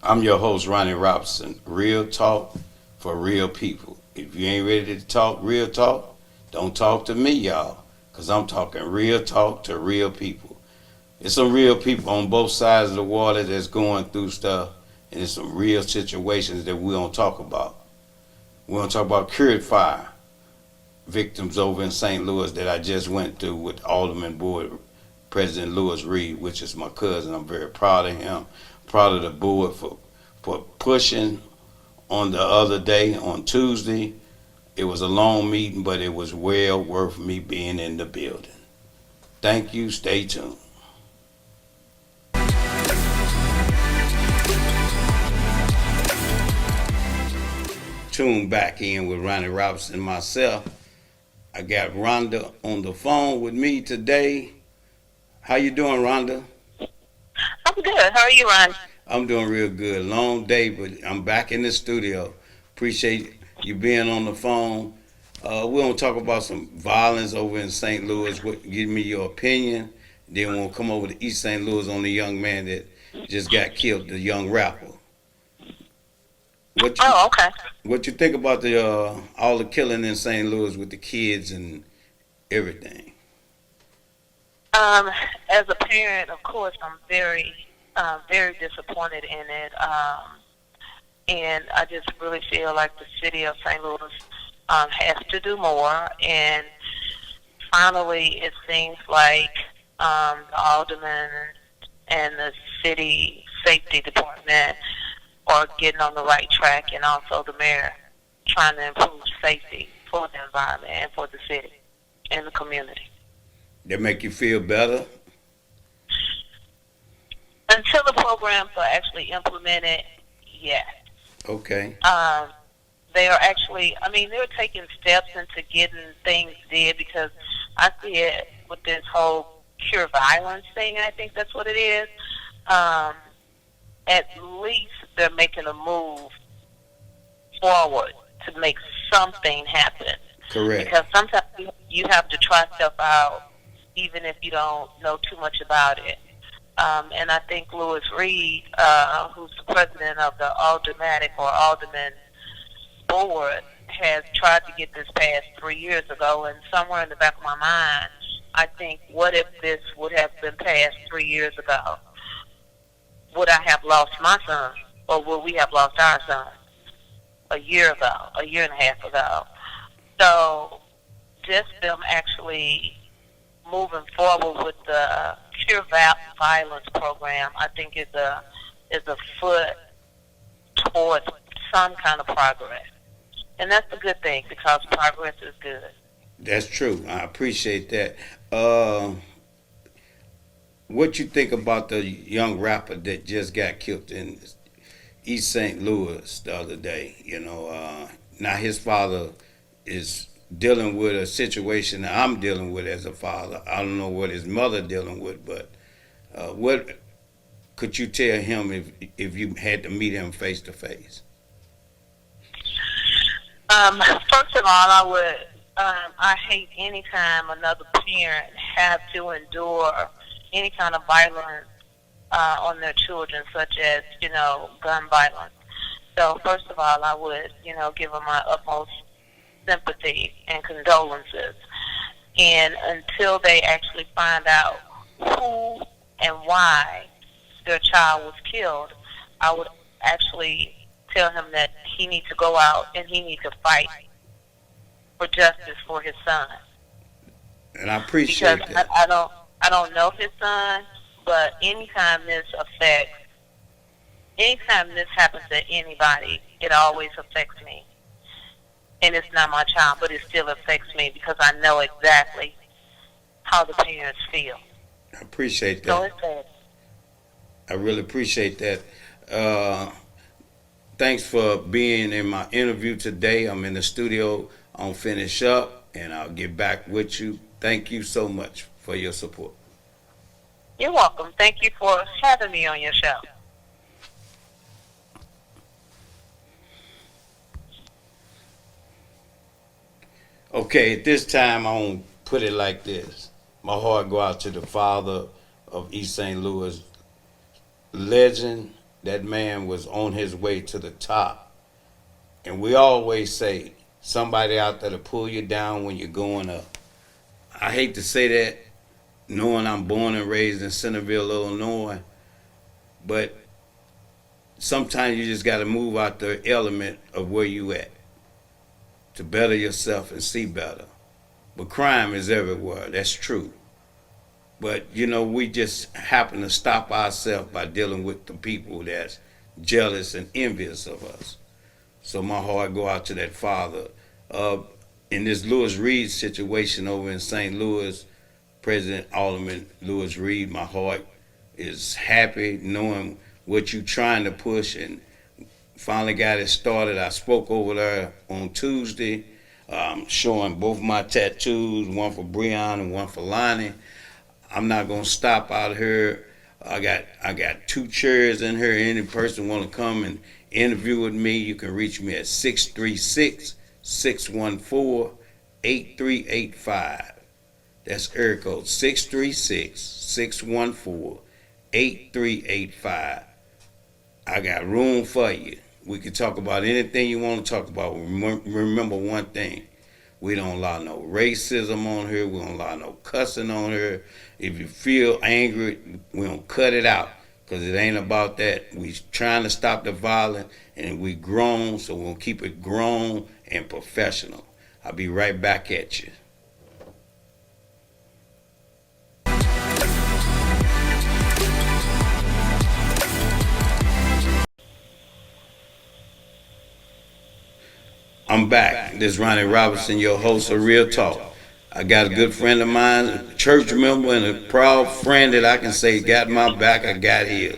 I'm your host, Ronnie Robinson. Real talk for real people. If you ain't ready to talk real talk, don't talk to me, y'all. Because I'm talking real talk to real people. There's some real people on both sides of the water that's going through stuff. And there's some real situations that we don't talk about. We don't talk about Cured Fire victims over in St. Louis that I just went through with Alderman Board President Lewis Reed, which is my cousin. I'm very proud of him. Proud of the board for pushing on the other day on Tuesday. It was a long meeting, but it was well worth me being in the building. Thank you. Stay tuned. Tune back in with Ronnie Robinson and myself. I got Rhonda on the phone with me today. How you doing, Rhonda? I'm good. How are you, Ron? I'm doing real good. Long day, but I'm back in the studio. Appreciate you being on the phone. We're going to talk about some violence over in St. Louis. Give me your opinion. Then we'll come over to East St. Louis on the young man that just got killed, the young rapper. What you, Oh, okay. what you think about the all the killing in St. Louis with the kids and everything? Um, as a parent, of course, I'm very disappointed in it. And I just really feel like the city of St. Louis has to do more. And finally, it seems like the alderman and the city safety department are getting on the right track, and also the mayor trying to improve safety for the environment and for the city and the community. That make you feel better? Until the programs are actually implemented, yes. Okay. Um, they are actually, I mean, they're taking steps into getting things did, because I see it with this whole cure violence thing. I think that's what it is. Um, at least they're making a move forward to make something happen. Correct. Because sometimes you have to try stuff out, even if you don't know too much about it. And I think Lewis Reed, who's the president of the Alderman Board, has tried to get this passed 3 years ago. And somewhere in the back of my mind, I think, what if this would have been passed 3 years ago? Would I have lost my son, or would we have lost our son a year ago, a year and a half ago? So just them actually moving forward with the Cure Violence program, I think is a foot towards some kind of progress. And that's a good thing, because progress is good. That's true. I appreciate that. Uh, what you think about the young rapper that just got killed in East St. Louis the other day? Now his father is dealing with a situation that I'm dealing with as a father. I don't know what his mother dealing with, but what could you tell him if you had to meet him face to face? First of all, I hate any time another parent have to endure any kind of violence on their children, such as, gun violence. So first of all, I would, give them my utmost sympathy and condolences. And until they actually find out who and why their child was killed, I would actually tell him that he needs to go out and he needs to fight for justice for his son. And I Because appreciate that. I don't know his son, but anytime this happens to anybody, it always affects me. And it's not my child, but it still affects me, because I know exactly how the parents feel. I appreciate So that. it's sad. I really appreciate that. Uh, Thanks for being in my interview today. I'm in the studio. I'll finish up and I'll get back with you. Thank you so much for your support. You're welcome. Thank you for having me on your show. Okay, at this time, I want to put it like this. My heart go out to the father of East St. Louis, legend that man was on his way to the top. And we always say, somebody out there to pull you down when you're going up. I hate to say that, knowing I'm born and raised in Centerville, Illinois, but sometimes you just got to move out the element of where you at to better yourself and see better. But crime is everywhere, that's true. But we just happen to stop ourselves by dealing with the people that's jealous and envious of us. So my heart go out to that father. In this Louis Reed situation over in St. Louis, President Alderman Louis Reed, my heart is happy knowing what you trying to push, and finally got it started. I spoke over there on Tuesday, showing both my tattoos, one for Breon and one for Lonnie. I'm not gonna stop out here. I got 2 chairs in here. Any person want to come and interview with me, you can reach me at 636-614-8385. That's area code 636-614-8385. I got room for you. We can talk about anything you want to talk about. Remember one thing. We don't allow no racism on here. We don't allow no cussing on here. If you feel angry, we don't cut it out, because it ain't about that. We trying to stop the violence, and we grown, so we'll keep it grown and professional. I'll be right back at you. I'm back. This is Ronnie Robinson, your host of Real Talk. I got a good friend of mine, a church member, and a proud friend that I can say got my back. I got here.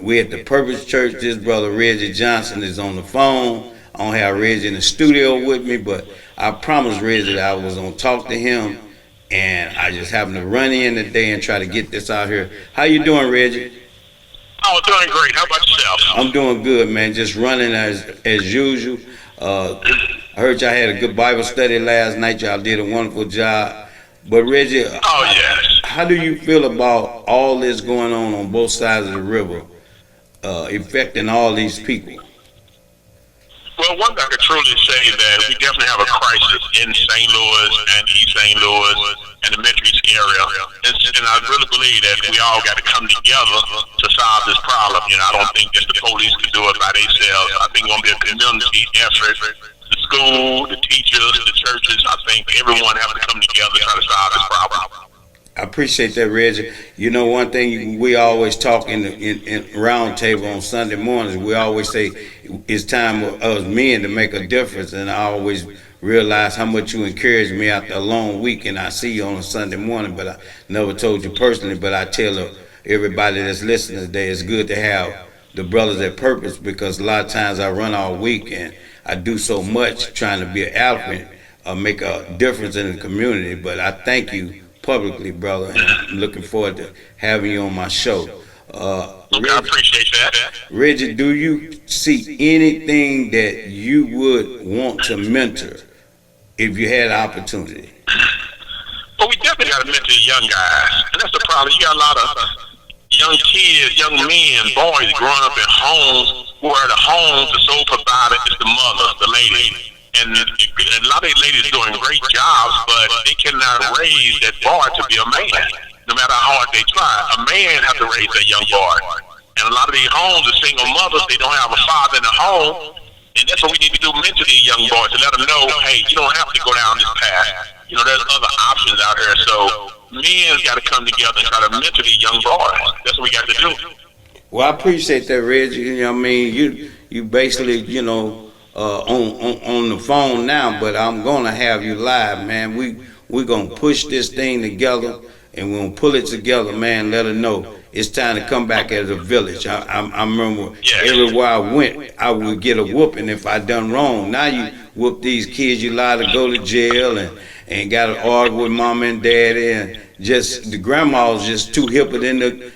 We at the Purpose Church. This brother Reggie Johnson is on the phone. I don't have Reggie in the studio with me, but I promised Reggie that I was going to talk to him, and I just happened to run in today and try to get this out here. How you doing, Reggie? Oh, doing great. How about yourself? I'm doing good, man. Just running as usual. I heard y'all had a good Bible study last night. Y'all did a wonderful job. But Reggie, yes. How do you feel about all this going on both sides of the river, affecting all these people? Well, one thing I could truly say that we definitely have a crisis in St. Louis and East St. Louis and the Metro East area. And I really believe that we all got to come together to solve this problem. I don't think that the police can do it by themselves. I think it's going to be a community effort. The school, the teachers, the churches, I think everyone has to come together to try to solve this problem. I appreciate that, Reggie. One thing we always talk in round table on Sunday mornings, we always say it's time for us men to make a difference, and I always realize how much you encourage me after a long week, and I see you on a Sunday morning, but I never told you personally, but I tell everybody that's listening today, it's good to have the brothers at Purpose, because a lot of times I run all week and I do so much trying to be an advocate, make a difference in the community, but I thank you publicly, brother, and I'm looking forward to having you on my show. I appreciate that. Reggie, do you see anything that you would want to mentor if you had opportunity? Well, we definitely got to mentor the young guys, and that's the problem. You got a lot of young kids, young men, boys growing up in homes where the homes, the sole provider is the mother, the lady. And a lot of these ladies doing great jobs, but they cannot raise that boy to be a man, no matter how hard they try. A man has to raise that young boy. And a lot of these homes are single mothers. They don't have a father in the home. And that's what we need to do, mentor these young boys, to let them know, hey, you don't have to go down this path. There's other options out there. So men's got to come together and try to mentor these young boys. That's what we got to do. Well, I appreciate that, Reggie. You basically, on the phone now, but I'm gonna have you live, man. We're gonna push this thing together, and we're gonna pull it together, man. Let her know it's time to come back as a village. I remember everywhere I went, I would get a whooping if I done wrong. Now you whoop these kids, you lie to go to jail and got to argue with mom and daddy, and just the grandma's just too hipper than the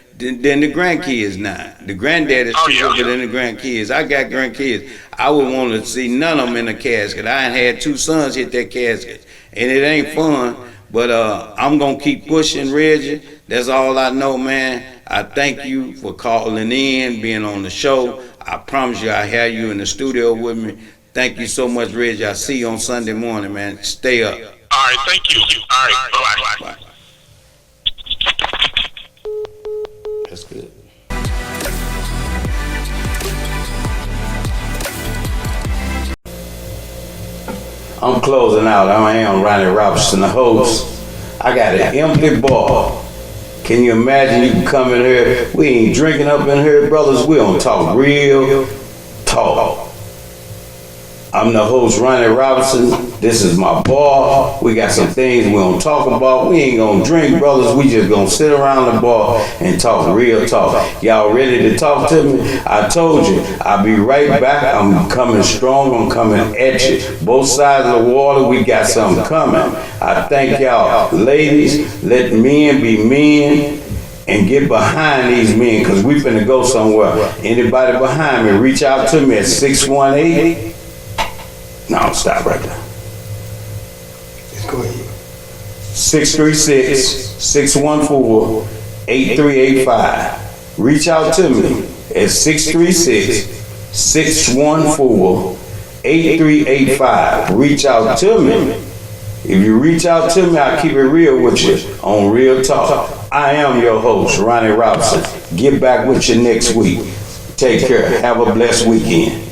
grandkids now. The granddad is too hipper than the grandkids. I got grandkids. I would want to see none of them in a casket. I had 2 sons hit that casket, and it ain't fun. But I'm gonna keep pushing, Reggie. That's all I know, man. I thank you for calling in, being on the show. I promise you I have you in the studio with me. Thank you so much, Reggie. I'll see you on Sunday morning, man. Stay up. All right, thank you. All right, bye-bye. Bye. That's good. I'm closing out. I am Ronnie Robinson, the host. I got an empty bar. Can you imagine you can come in here? We ain't drinking up in here, brothers. We don't talk real talk. I'm the host, Ronnie Robinson. This is my bar. We got some things we don't talk about. We ain't gonna drink, brothers. We just gonna sit around the bar and talk real talk. Y'all ready to talk to me? I told you, I'll be right back. I'm coming strong. I'm coming at you. Both sides of the water, we got something coming. I thank y'all. Ladies, let men be men and get behind these men, because we finna go somewhere. Anybody behind me, reach out to me at 618. No, stop right there. Just go ahead. 636-614-8385. Reach out to me at 636-614-8385. Reach out to me. If you reach out to me, I'll keep it real with you on Real Talk. I am your host, Ronnie Robinson. Get back with you next week. Take care. Have a blessed weekend.